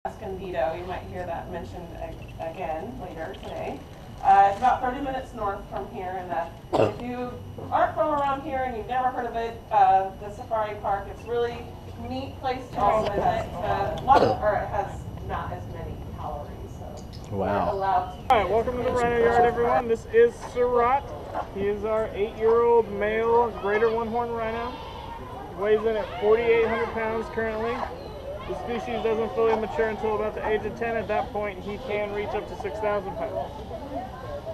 Escondido. You might hear that mentioned again later today. It's about 30 minutes north from here, and if you aren't from around here and you've never heard of it, the safari park, it's really a neat place to also visit. It has not as many calories, so wow. we're allowed to. All right, welcome to the Rhino Yard, everyone. This is Surat. He is our 8-year-old male greater one-horn rhino. He weighs in at 4,800 pounds currently. The species doesn't fully mature until about the age of 10. At that point, he can reach up to 6,000 pounds.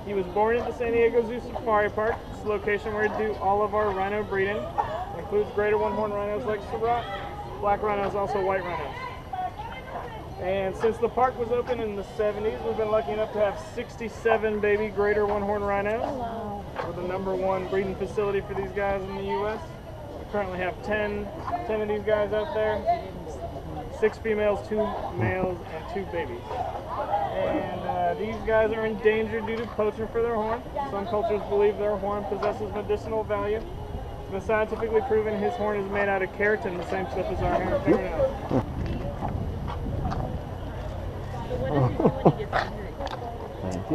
He was born at the San Diego Zoo Safari Park. It's the location where we do all of our rhino breeding. It includes greater one-horn rhinos like Surat, black rhinos, also white rhinos. And since the park was open in the 70s, we've been lucky enough to have 67 baby greater one-horn rhinos. We're the #1 breeding facility for these guys in the U.S. We currently have 10 of these guys out there. 6 females, 2 males, and 2 babies. And these guys are endangered due to poaching for their horn. Some cultures believe their horn possesses medicinal value. It's been scientifically proven his horn is made out of keratin, the same stuff as our hair and fingernails.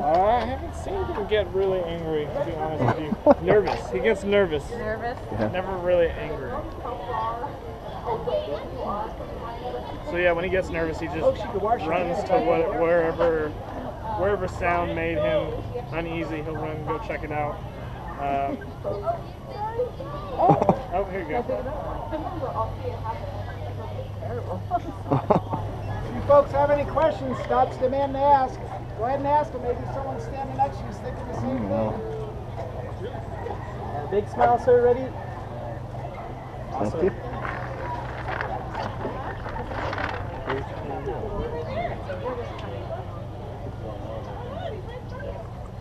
I haven't seen him get really angry, to be honest with you. Nervous. He gets nervous. Nervous? Yeah. Never really angry. So yeah, when he gets nervous, he just runs to wherever sound made him uneasy. He'll run and go check it out. Oh, here you go. If you folks have any questions, Scott's the man to ask. Go ahead and ask them. Maybe someone standing next to you is thinking the same thing. And a big smile, sir. Ready? Thank you.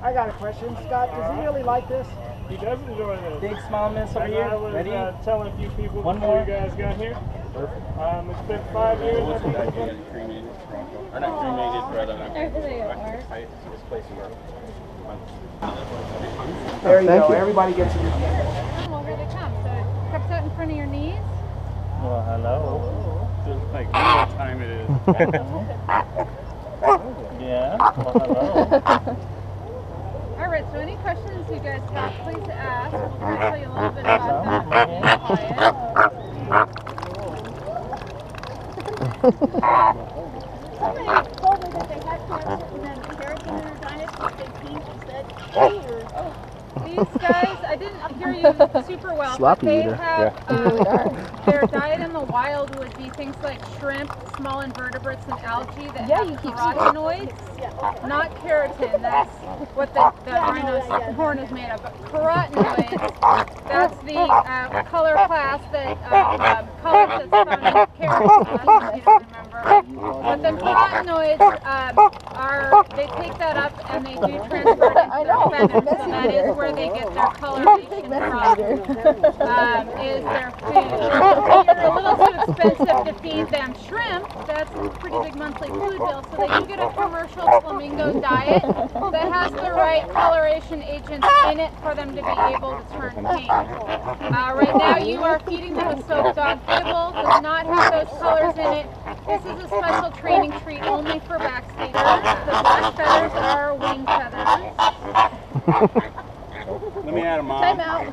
I got a question. Scott, does he really like this? He does enjoy this. Big smile, miss, over here. I was Ready? telling a few people One before more. you guys got here. It's been 5 years. I think. Or not cremated, but There you Thank go. you. Everybody gets in your hand. Well, here they come. So it cups out in front of your knees. well, hello. Just like what time it is. Yeah. Well, hello. All right, so any questions you guys have, please ask. We'll try to tell you a little bit about them if you're quiet. Somebody told me that they had keratin and keratin in their diet, but they changed instead. These guys, I didn't hear you super well, Sloppy but they eater. have their diet in the wild would be things like shrimp, small invertebrates, and algae that have carotenoids, not keratin. That's what the rhino's horn is made of. But carotenoids, that's the color class that color that's found in keratin. You don't remember. But the carotenoids they take that up and they do transfer it into their feathers. And that is where they get their coloration from, is their food. If you're a little too expensive to feed them shrimp, that's a pretty big monthly food bill, so they can get a commercial flamingo diet that has the right coloration agents in it for them to be able to turn pink. Right now you are feeding them a soap dog kibble, does not have those colors in it. This is a special training treat only for backstagers. The black feathers are wing feathers. Let me add them on. Time out.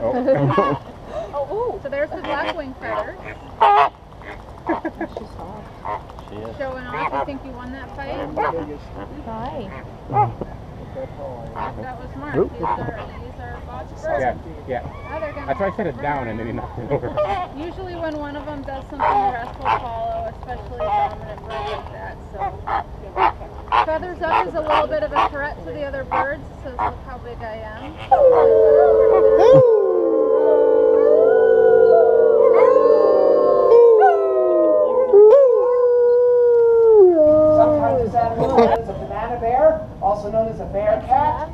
So there's the black wing feathers. Showing off. I think you won that fight. That was smart. These are Bob's birds. Yeah. Now they're gonna I tried to set it down and then he knocked it over. Usually when one of them does something, the rest will follow, especially a dominant bird like that. So feathers up is a little bit of a threat to the other birds. Says look how big I am. Sometimes this animal is a banana bear, also known as a bear cat.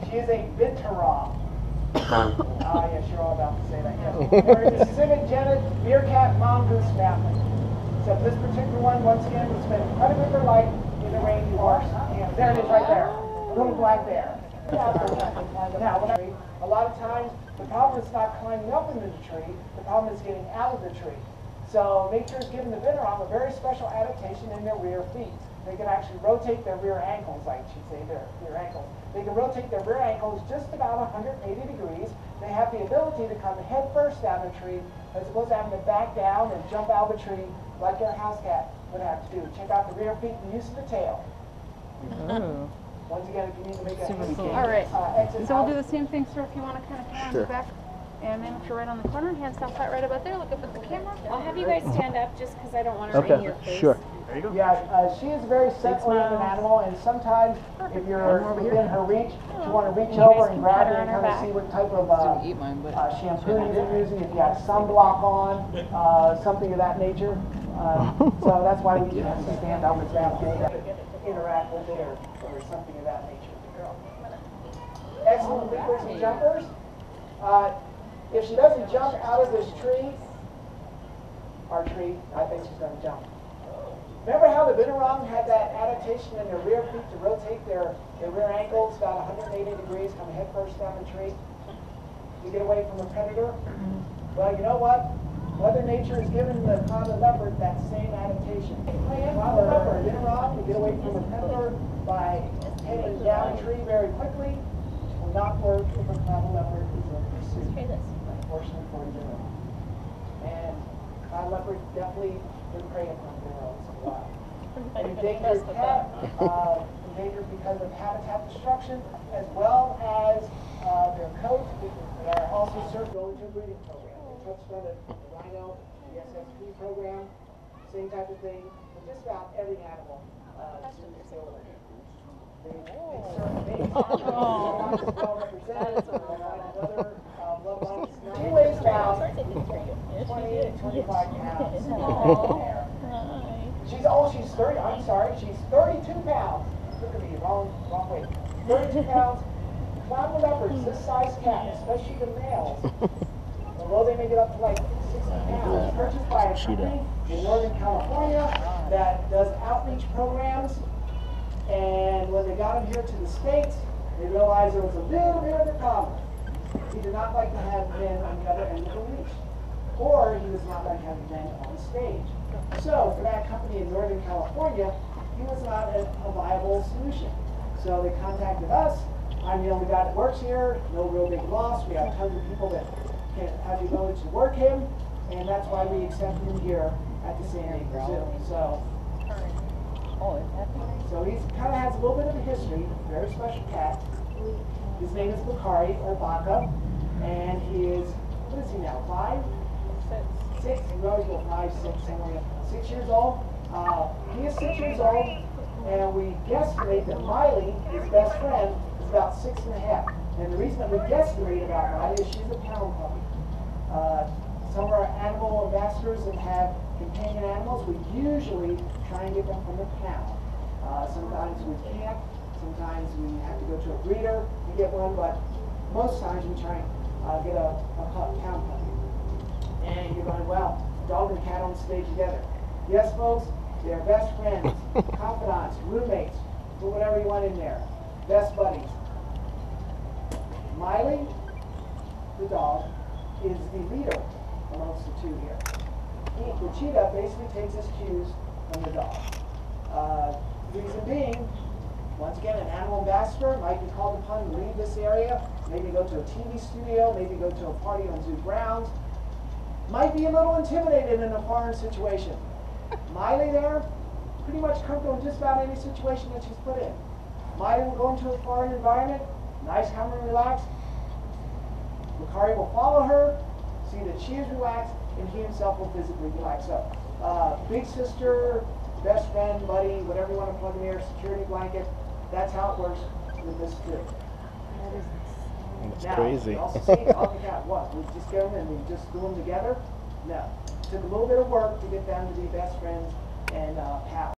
She is a bitterah. Yes, you're all about to say that, yes. We're in the Civet-genid meerkat mongoose family. So this particular one, once again, would spend quite a bit of their life in the rainforest. And there it is right there, a little black bear. Now, a lot of times, the problem is not climbing up into the tree, the problem is getting out of the tree. So nature's given the bitterung a very special adaptation in their rear feet. They can actually rotate their rear ankles, I should say, their rear ankles. They can rotate their rear ankles just about 180 degrees. They have the ability to come head first down the tree as opposed to having to back down and jump out of the tree like your house cat would have to do. Check out the rear feet and use of the tail. Once again, if you need to make a All right. exit So we'll out. do the same thing, sir, if you want to kind of come on the back. And then if you're right on the corner, hands down flat right about there, look up at the camera. I'll have you guys stand up just because I don't want to Okay, in your face. sure. There you go. Yeah, she is a very scent-oriented animal, and sometimes if you're within her reach, you want to reach over and grab her and kind of see what type of shampoo you're using, if you have sunblock on, something of that nature. So that's why we have to stand up and interact with it or something of that nature. Excellent leapers and jumpers. If she doesn't jump out of this tree, our tree, I think she's going to jump. Remember how the bitterung had that adaptation in their rear feet to rotate their rear ankles about 180 degrees, come head first down the tree to get away from the predator? Well, you know what? Mother Nature has given the common leopard that same adaptation. Common leopard, bitterung, to get away from the predator by heading down a tree very quickly will not work if a common leopard is in pursuit. Unfortunately for the bitterung. And common leopard definitely been preying upon bitterungs a lot. Endangered cat, endangered because of habitat destruction, as well as their coat, that are also served going to a breeding program. They touched on the rhino, the SXP program, same type of thing, but just about every animal is still there. They serve me. Well represented, another bloodline. She weighs about 20, 25 pounds. She's 30, I'm sorry, she's 32 pounds. Look at me, wrong weight. 32 pounds. Common leopards, this size cat, especially the males, although they may get up to like 60 pounds, purchased by a company in Northern California that does outreach programs. And when they got him here to the States, they realized there was a little bit of a problem. He did not like to have men on the other end of the leash, or he was not like having men on stage. So for that company in Northern California, he was not a viable solution. So they contacted us. I'm the only guy that works here, no real big loss. We have tons of people that can have the ability to work him, and that's why we accepted him here at the San Diego Zoo. So he kind of has a little bit of a history, very special cat. His name is Bakari, or Baka, and he is, what is he now, 5? 6? He always go 5, 6, somewhere. 6 years old. He is 6 years old, and we guesstimate that Miley, his best friend, is about 6.5. And the reason that we guesstimate about Miley is she's a pound puppy. Some of our animal ambassadors that have companion animals, we usually try and get them from the pound. Sometimes we can't. Sometimes we have to go to a breeder to get one, but most times we try and get a pound puppy. And you're going, well, dog and cat on stage together. Yes, folks, they're best friends, confidants, roommates, put whatever you want in there. Best buddies. Miley, the dog, is the leader amongst the two here. The cheetah basically takes his cues from the dog. Reason being, once again, an animal ambassador might be called upon to leave this area, maybe go to a TV studio, maybe go to a party on zoo grounds, might be a little intimidated in a foreign situation. Miley there, pretty much comfortable in just about any situation that she's put in. Miley will go into a foreign environment, nice, calm, and relaxed. Bakari will follow her, see that she is relaxed, and he himself will physically relax. So, big sister, best friend, buddy, whatever you want to plug in there, security blanket, that's how it works with this too. That's now, crazy. You also see dog and cat, what? We just go and we just glue them together? No. It took a little bit of work to get them to be best friends and pals.